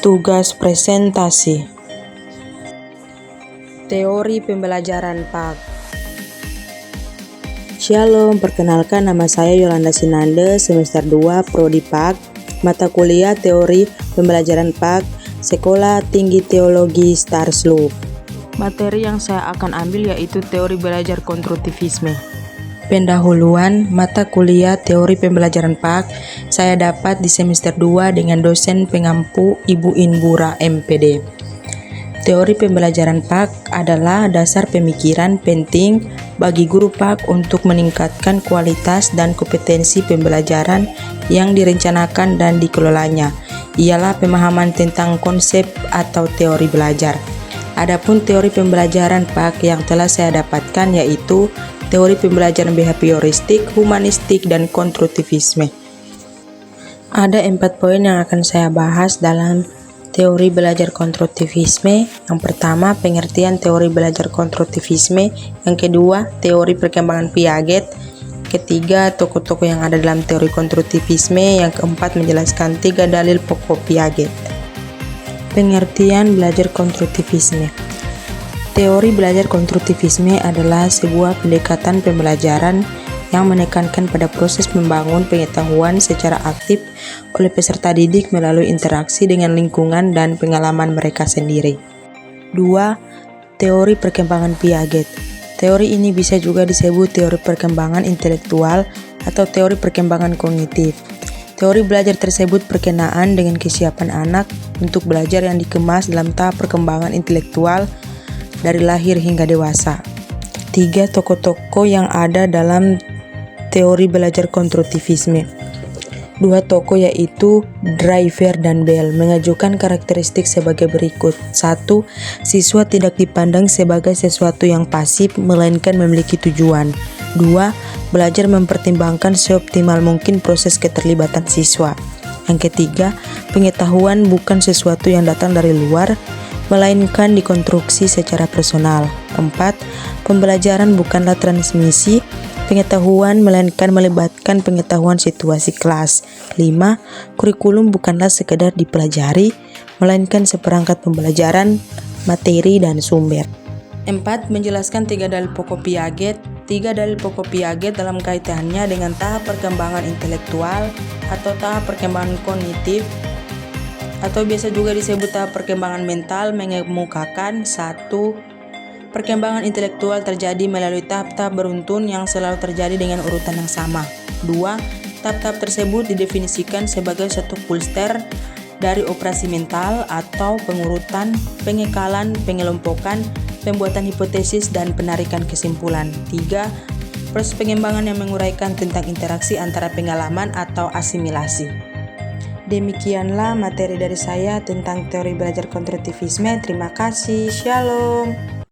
Tugas presentasi. Teori pembelajaran PAK. Shalom, perkenalkan nama saya Yolanda Sinande, semester 2 Prodi PAK, mata kuliah Teori Pembelajaran PAK, Sekolah Tinggi Teologi Starsloop. Materi yang saya akan ambil yaitu Teori Belajar Konstruktivisme. Pendahuluan mata kuliah Teori Pembelajaran PAK saya dapat di semester 2 dengan dosen pengampu Ibu Inbura MPD. Teori pembelajaran PAK adalah dasar pemikiran penting bagi guru PAK untuk meningkatkan kualitas dan kompetensi pembelajaran yang direncanakan dan dikelolanya. Ialah pemahaman tentang konsep atau teori belajar. Adapun teori pembelajaran PAK yang telah saya dapatkan yaitu teori pembelajaran behavioristik, humanistik, dan konstruktivisme. Ada 4 poin yang akan saya bahas dalam teori belajar konstruktivisme. Yang pertama, pengertian teori belajar konstruktivisme. Yang kedua, teori perkembangan Piaget. Ketiga, tokoh-tokoh yang ada dalam teori konstruktivisme. Yang keempat, menjelaskan 3 dalil pokok Piaget. Pengertian belajar konstruktivisme. Teori belajar konstruktivisme adalah sebuah pendekatan pembelajaran yang menekankan pada proses membangun pengetahuan secara aktif oleh peserta didik melalui interaksi dengan lingkungan dan pengalaman mereka sendiri. 2. Teori perkembangan Piaget. Teori ini bisa juga disebut teori perkembangan intelektual atau teori perkembangan kognitif. Teori belajar tersebut berkenaan dengan kesiapan anak untuk belajar yang dikemas dalam tahap perkembangan intelektual dari lahir hingga dewasa. 3 tokoh-tokoh yang ada dalam teori belajar konstruktivisme. 2 tokoh yaitu Driver dan Bell mengajukan karakteristik sebagai berikut. 1. Siswa tidak dipandang sebagai sesuatu yang pasif, melainkan memiliki tujuan. 2. Belajar mempertimbangkan seoptimal mungkin proses keterlibatan siswa. Yang ketiga, pengetahuan bukan sesuatu yang datang dari luar, melainkan dikonstruksi secara personal. 4. Pembelajaran bukanlah transmisi pengetahuan, melainkan melibatkan pengetahuan situasi kelas. 5. Kurikulum bukanlah sekedar dipelajari, melainkan seperangkat pembelajaran, materi, dan sumber. 4. Menjelaskan 3 dalil pokok Piaget. 3 dalil pokok Piaget dalam kaitannya dengan tahap perkembangan intelektual atau tahap perkembangan kognitif atau biasa juga disebut tahap perkembangan mental mengemukakan 1. Perkembangan intelektual terjadi melalui tahap-tahap beruntun yang selalu terjadi dengan urutan yang sama. 2. Tahap-tahap tersebut didefinisikan sebagai satu kluster dari operasi mental atau pengurutan, pengekalan, pengelompokan, pembuatan hipotesis, dan penarikan kesimpulan. 3. Proses pengembangan yang menguraikan tentang interaksi antara pengalaman atau asimilasi. Demikianlah materi dari saya tentang teori belajar konstruktivisme. Terima kasih. Shalom.